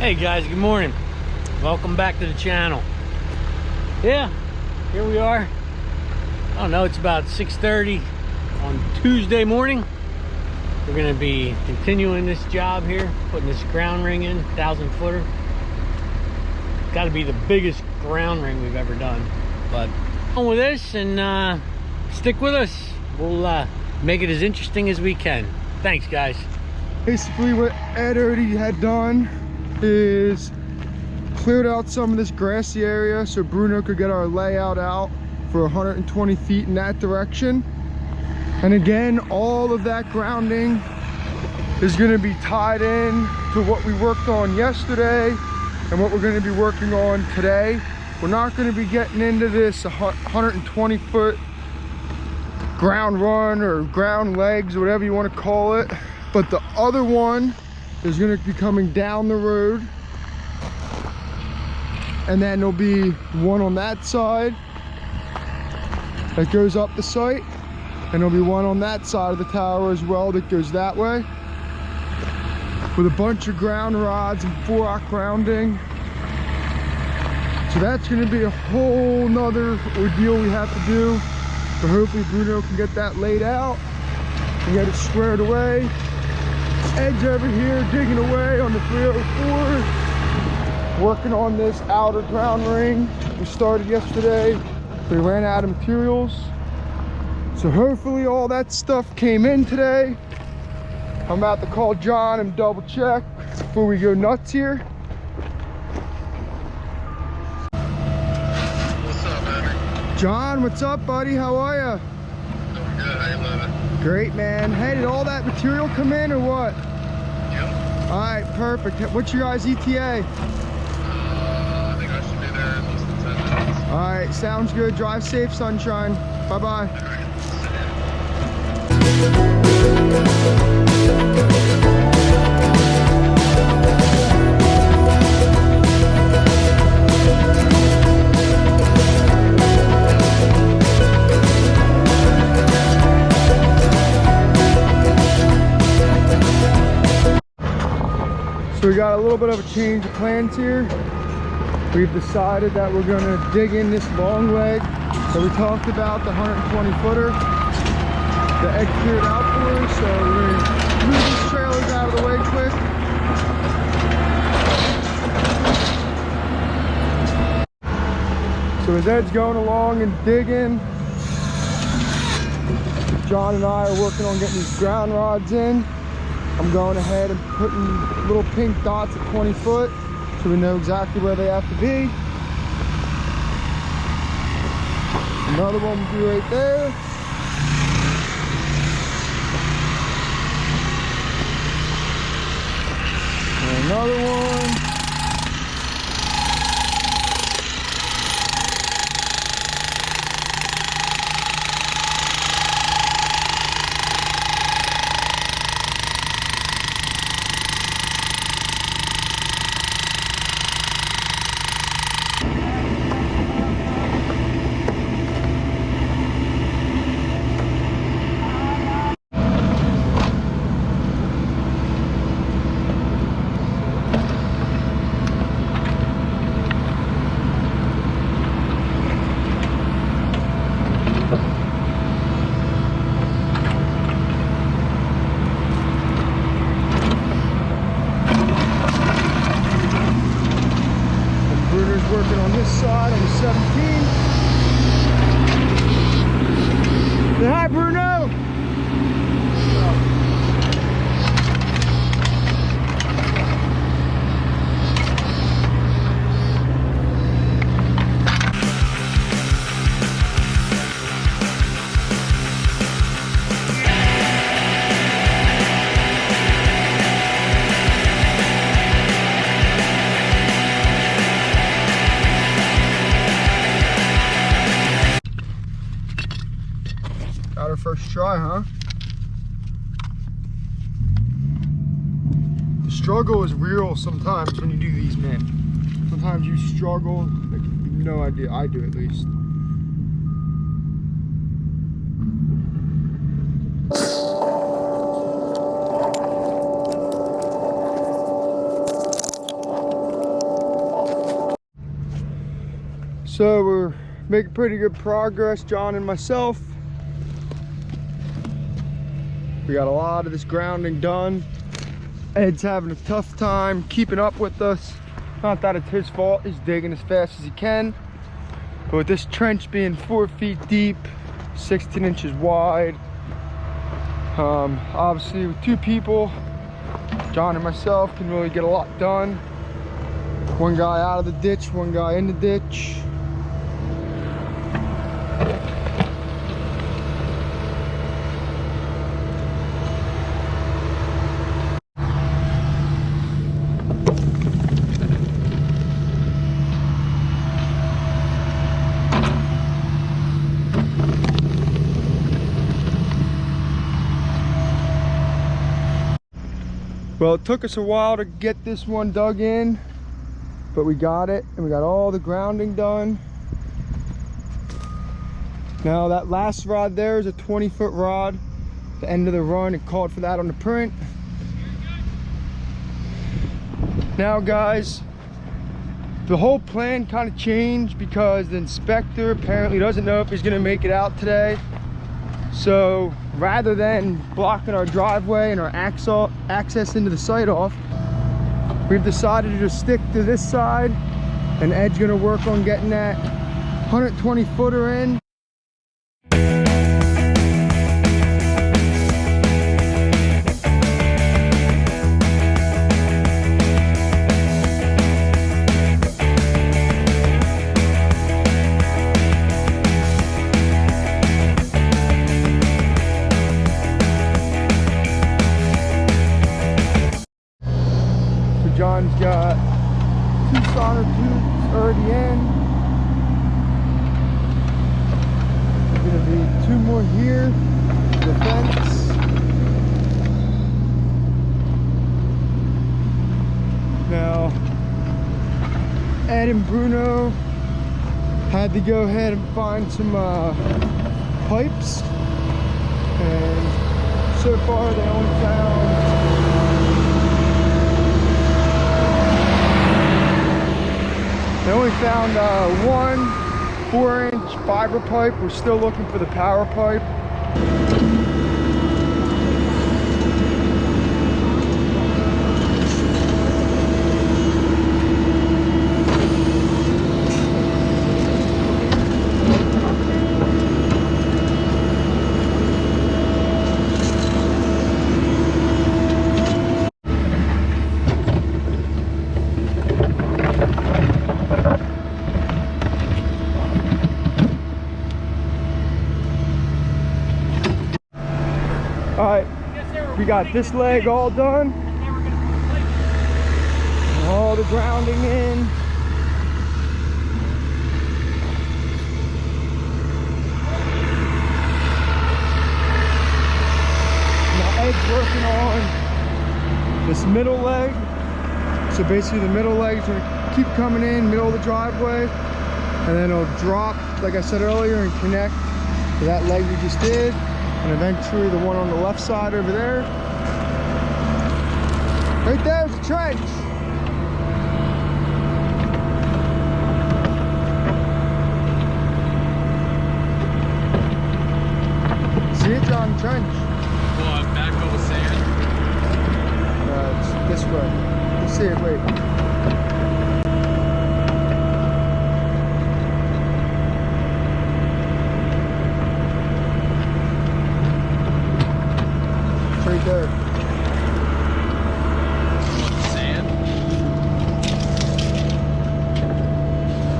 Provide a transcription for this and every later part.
Hey guys, good morning. Welcome back to the channel. Yeah, here we are. I don't know, it's about 6:30 on Tuesday morning. We're gonna be continuing this job here, putting this ground ring in, 1,000-footer. Got to be the biggest ground ring we've ever done. But on with this and stick with us. We'll make it as interesting as we can. Thanks, guys. Basically, what Ed already had done is cleared out some of this grassy area so Bruno could get our layout out for 120 feet in that direction. And again, all of that grounding is going to be tied in to what we worked on yesterday and what we're going to be working on today. We're not going to be getting into this 120 foot ground run or ground legs, whatever you want to call it, but the other one is going to be coming down the road, and then there'll be one on that side that goes up the site, and there'll be one on that side of the tower as well that goes that way, with a bunch of ground rods and 4-aught grounding. So that's going to be a whole nother ordeal we have to do, but hopefully Bruno can get that laid out and get it squared away. Ed's over here digging away on the 304, working on this outer ground ring. We started yesterday, we ran out of materials. So hopefully all that stuff came in today. I'm about to call John and double check before we go nuts here. What's up, man? John, what's up, buddy? How are you? Doing good. How you living? Great, man. Hey, did all that material come in or what? Yep. All right, perfect. What's your guys' ETA? I think I should be there in less than 10 minutes. All right, sounds good. Drive safe, sunshine. Bye-bye. All right. So we got a little bit of a change of plans here. We've decided that we're gonna dig in this long leg that we talked about, the 120 footer. The Ed cleared out for us, so we're gonna move these trailers out of the way quick. So as Ed's going along and digging, John and I are working on getting these ground rods in. I'm going ahead and putting little pink dots at 20 foot so we know exactly where they have to be. Another one will be right there. And another one. Working on this side on the 17. Say hi, Bruno. Got our first try, huh? The struggle is real sometimes when you do these, man. Sometimes you struggle, like, you have no idea. I do, at least. So we're making pretty good progress, John and myself. We got a lot of this grounding done. Ed's having a tough time keeping up with us. Not that it's his fault, he's digging as fast as he can. But with this trench being 4 feet deep, 16 inches wide, obviously with 2 people, John and myself, can really get a lot done. One guy out of the ditch, one guy in the ditch. Well, it took us a while to get this one dug in, but we got it, and we got all the grounding done. Now that last rod there is a 20-foot rod. The end of the run, it called for that on the print. Now guys, the whole plan kind of changed because the inspector apparently doesn't know if he's gonna make it out today. So rather than blocking our driveway and our access into the site off, we've decided to just stick to this side, and Ed's gonna work on getting that 120 footer in. John's got 2 sonotubes already in. There's gonna be 2 more here, the fence. Now, Ed and Bruno had to go ahead and find some pipes, and so far they only found one 4-inch fiber pipe. We're still looking for the power pipe. All right, we got this leg all done. All the grounding in. Now Ed's working on this middle leg. So basically the middle leg is gonna keep coming in, middle of the driveway, and then it'll drop, like I said earlier, and connect to that leg we just did. And eventually the one on the left side over there. Right there's the trench. See it, John? Trench. Well, backhoe with sand. It's this way. You see it, wait. Right there. Sand?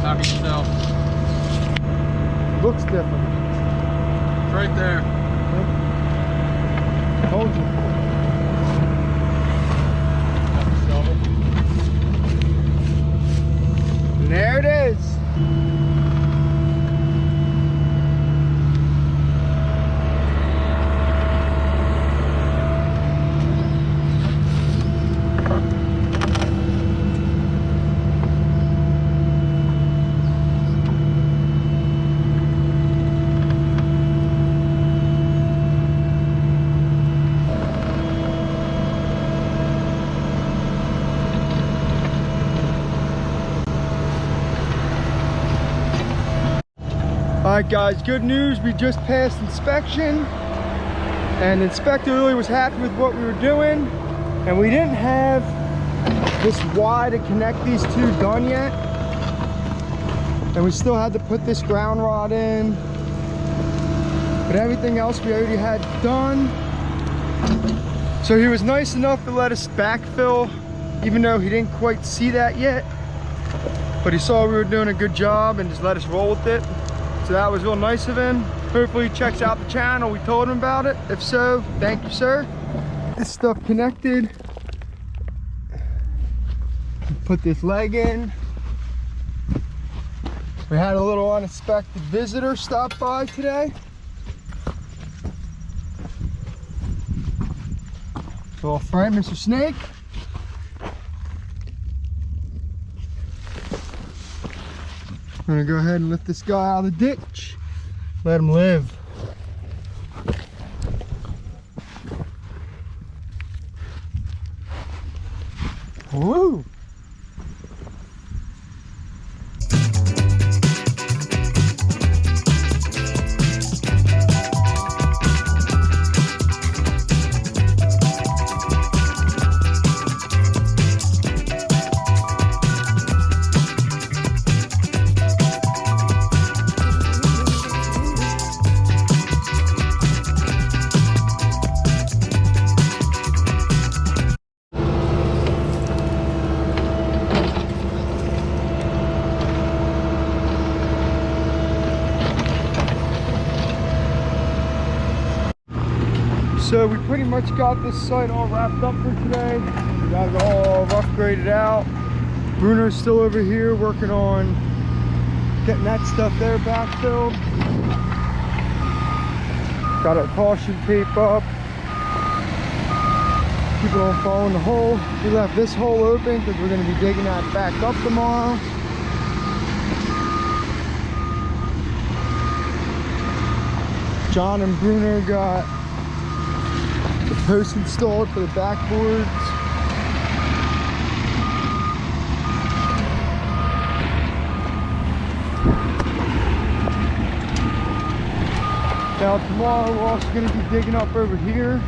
How can you tell? Looks different. It's right there. Yep. Told you. Got the shovel. And there it is. Alright guys, good news, we just passed inspection and the inspector really was happy with what we were doing, and we didn't have this Y to connect these two done yet, and we still had to put this ground rod in, but everything else we already had done. So he was nice enough to let us backfill, even though he didn't quite see that yet, but he saw we were doing a good job and just let us roll with it. So that was real nice of him. Hopefully he checks out the channel. We told him about it. If so, thank you, sir. This stuff connected. Put this leg in. We had a little unexpected visitor stop by today. Little friend, Mr. Snake. I'm gonna go ahead and lift this guy out of the ditch. Let him live. Woo! So we pretty much got this site all wrapped up for today. We got it all rough graded out. Bruno's still over here working on getting that stuff there backfilled. Got our caution tape up. Keep it on following the hole. We left this hole open because we're going to be digging that back up tomorrow. John and Bruno got the post installed for the backboards. Now tomorrow we're also going to be digging up over here.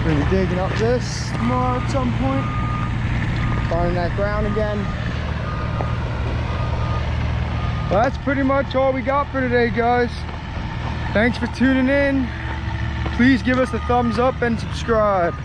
We're going to be digging up this tomorrow at some point. Finding that ground again. Well, that's pretty much all we got for today, guys. Thanks for tuning in. Please give us a thumbs up and subscribe.